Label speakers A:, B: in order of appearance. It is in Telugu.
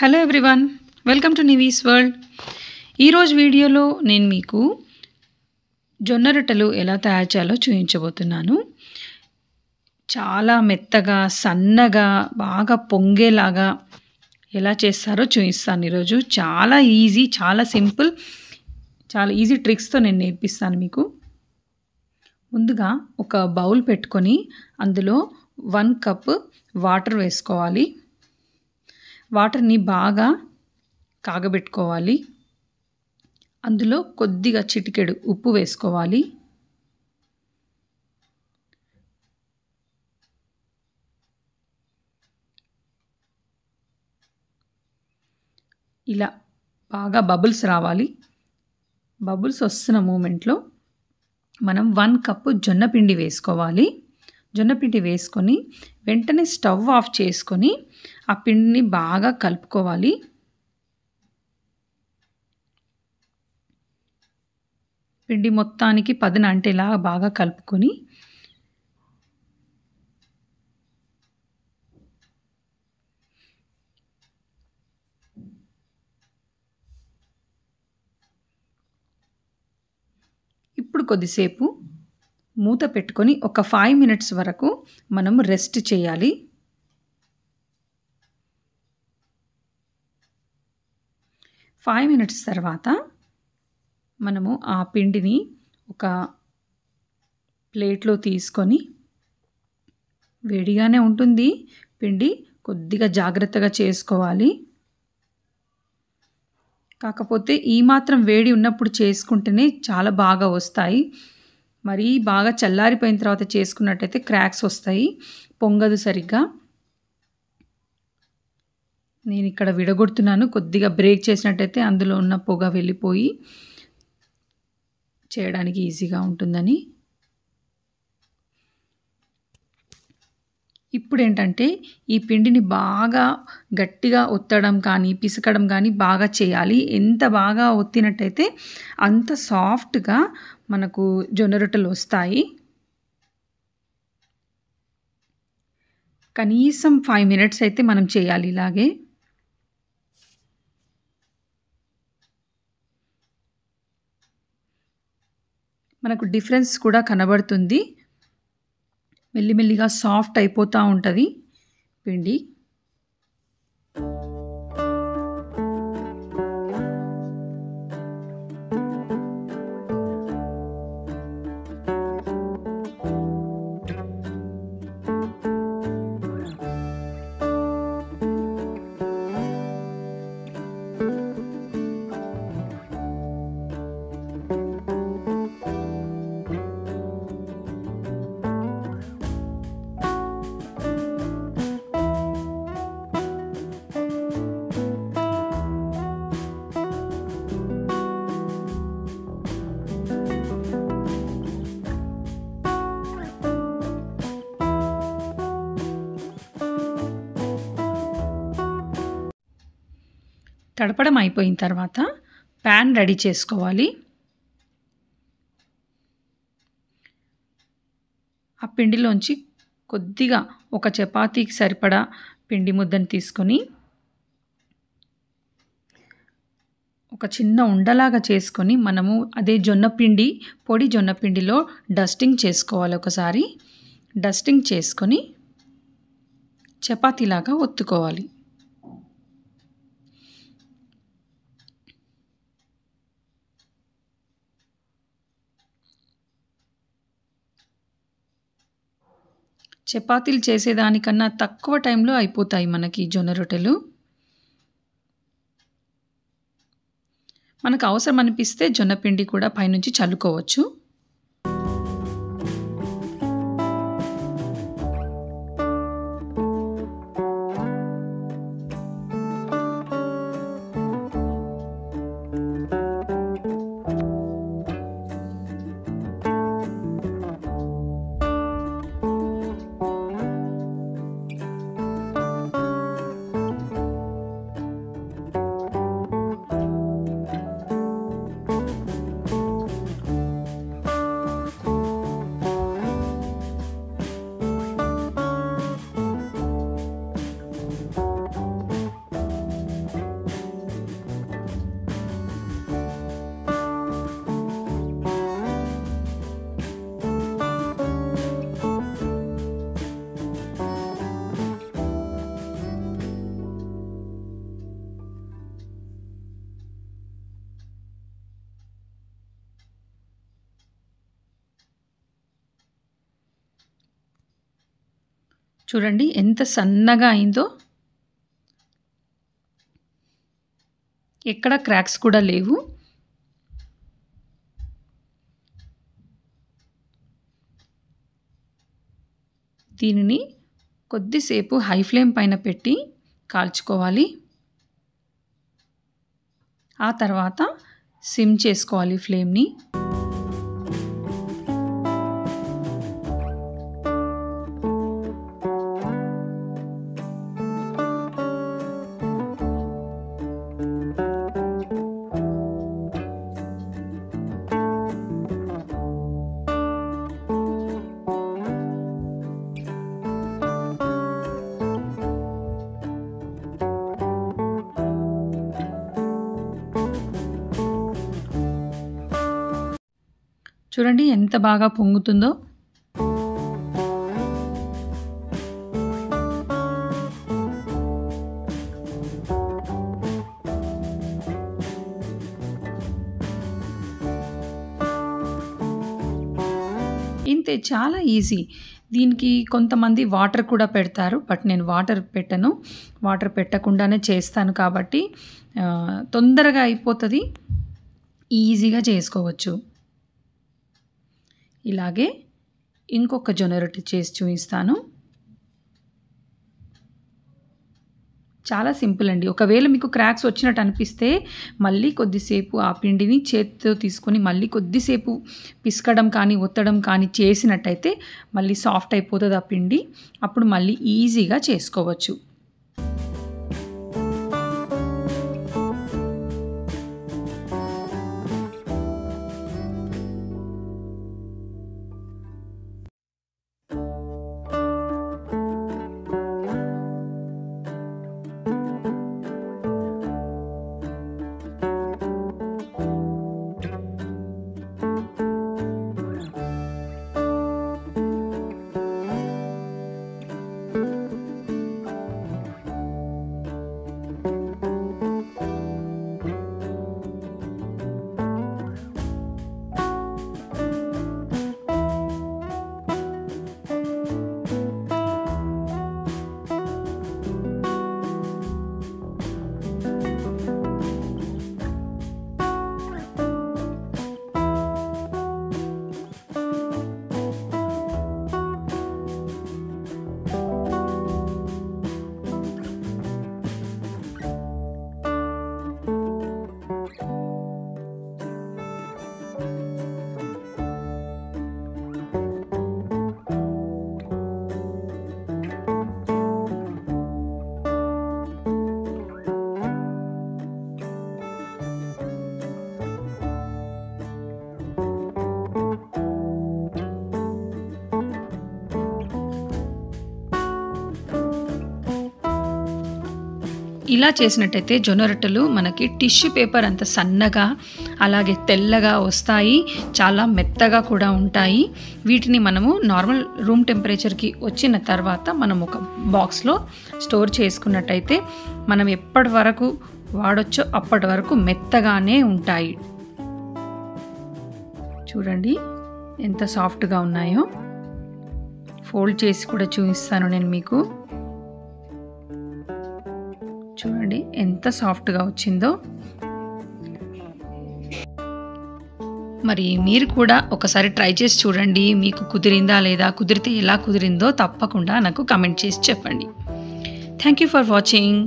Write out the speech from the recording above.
A: Hello everyone, welcome to Nivi's world. ఈరోజు వీడియోలో నేను మీకు జొన్న రొట్టెలు ఎలా తయారు చేయాలో చూపించబోతున్నాను. చాలా మెత్తగా, సన్నగా, బాగా పొంగేలాగా ఎలా చేస్తారో చూపిస్తాను ఈరోజు. చాలా ఈజీ, చాలా సింపుల్, చాలా ఈజీ ట్రిక్స్తో నేను నేర్పిస్తాను మీకు. ముందుగా ఒక బౌల్ పెట్టుకొని అందులో 1 కప్ వాటర్ వేసుకోవాలి. వాటర్ని బాగా కాగబెట్టుకోవాలి. అందులో కొద్దిగా చిటికెడు ఉప్పు వేసుకోవాలి. ఇలా బాగా బబుల్స్ రావాలి. బబుల్స్ వస్తున్న మూమెంట్లో మనం 1 కప్పు జొన్నపిండి వేసుకోవాలి. జొన్నపిండి వేసుకొని వెంటనే స్టవ్ ఆఫ్ చేసుకొని ఆ పిండిని బాగా కలుపుకోవాలి. పిండి మొత్తానికి పదన అంటేలా బాగా కలుపుకొని ఇప్పుడు కొద్దిసేపు మూత పెట్టుకొని ఒక 5 మినిట్స్ వరకు మనం రెస్ట్ చేయాలి. ఫైవ్ మినిట్స్ తర్వాత మనము ఆ పిండిని ఒక ప్లేట్లో తీసుకొని, వేడిగానే ఉంటుంది పిండి, కొద్దిగా జాగ్రత్తగా చేసుకోవాలి. కాకపోతే ఈ మాత్రం వేడి ఉన్నప్పుడు చేసుకుంటేనే చాలా బాగా వస్తాయి. మరీ బాగా చల్లారిపోయిన తర్వాత చేసుకున్నట్టయితే క్రాక్స్ వస్తాయి, పొంగదు సరిగ్గా. నేను ఇక్కడ విడగొడుతున్నాను. కొద్దిగా బ్రేక్ చేసినట్టయితే అందులో ఉన్న పొగ వెళ్ళిపోయి చేయడానికి ఈజీగా ఉంటుందని. ఇప్పుడు ఏంటంటే ఈ పిండిని బాగా గట్టిగా ఒత్తడం కానీ పిసకడం కానీ బాగా చేయాలి. ఎంత బాగా ఒత్తినట్టయితే అంత సాఫ్ట్గా మనకు జొన్న రొట్టెలు వస్తాయి. కనీసం 5 మినిట్స్ అయితే మనం చేయాలి ఇలాగే. మనకు డిఫరెన్స్ కూడా కనబడుతుంది. మెల్లిమెల్లిగా సాఫ్ట్ అయిపోతూ ఉంటుంది పిండి. తడపడం అయిపోయిన తర్వాత ప్యాన్ రెడీ చేసుకోవాలి. ఆ పిండిలోంచి కొద్దిగా ఒక చపాతీకి సరిపడా పిండి ముద్దను తీసుకొని ఒక చిన్న ఉండలాగా చేసుకొని మనము అదే పొడి జొన్నపిండిలో డస్టింగ్ చేసుకోవాలి. ఒకసారి డస్టింగ్ చేసుకొని చపాతీలాగా ఒత్తుకోవాలి. చపాతీలు చేసేదానికన్నా తక్కువ టైంలో అయిపోతాయి మనకి జొన్న రొట్టెలు. మనకు అవసరం అనిపిస్తే జొన్నపిండి కూడా పైనుంచి చల్లుకోవచ్చు. చూడండి ఎంత సన్నగా అయిందో, ఎక్కడ క్రాక్స్ కూడా లేవు. దీనిని కొద్దిసేపు హై ఫ్లేమ్ పైన పెట్టి కాల్చుకోవాలి. ఆ తర్వాత సిమ్ చేసుకోవాలి ఫ్లేమ్ని. చూడండి ఎంత బాగా పొంగుతుందో. ఇంతే, చాలా ఈజీ. దీనికి కొంతమంది వాటర్ కూడా పెడతారు, బట్ నేను వాటర్ పెట్టను. వాటర్ పెట్టకుండానే చేస్తాను కాబట్టి తొందరగా అయిపోతుంది, ఈజీగా చేసుకోవచ్చు. ఇలాగే ఇంకొక జొన్న రొట్టె చేసి చూపిస్తాను. చాలా సింపుల్ అండి. ఒకవేళ మీకు క్రాక్స్ వచ్చినట్టు అనిపిస్తే మళ్ళీ కొద్దిసేపు ఆ పిండిని చేతితో తీసుకొని మళ్ళీ కొద్దిసేపు పిసకడం కానీ ఒత్తడం కానీ చేసినట్టయితే మళ్ళీ సాఫ్ట్ అయిపోతుంది ఆ పిండి. అప్పుడు మళ్ళీ ఈజీగా చేసుకోవచ్చు. ఇలా చేసినట్టయితే జొన్న రొట్టెలు మనకి టిష్యూ పేపర్ అంత సన్నగా అలాగే తెల్లగా వస్తాయి, చాలా మెత్తగా కూడా ఉంటాయి. వీటిని మనము నార్మల్ రూమ్ టెంపరేచర్కి వచ్చిన తర్వాత మనం ఒక బాక్స్లో స్టోర్ చేసుకున్నట్టయితే మనం ఎప్పటి వరకు వాడొచ్చో అప్పటి వరకు మెత్తగానే ఉంటాయి. చూడండి ఎంత సాఫ్ట్గా ఉన్నాయో. ఫోల్డ్ చేసి కూడా చూపిస్తాను నేను మీకు. చూడండి ఎంత సాఫ్ట్గా వచ్చిందో. మరి మీరు కూడా ఒకసారి ట్రై చేసి చూడండి, మీకు కుదిరిందా లేదా, కుదిరితే ఎలా కుదిరిందో తప్పకుండా నాకు కామెంట్ చేసి చెప్పండి. Thank you for watching.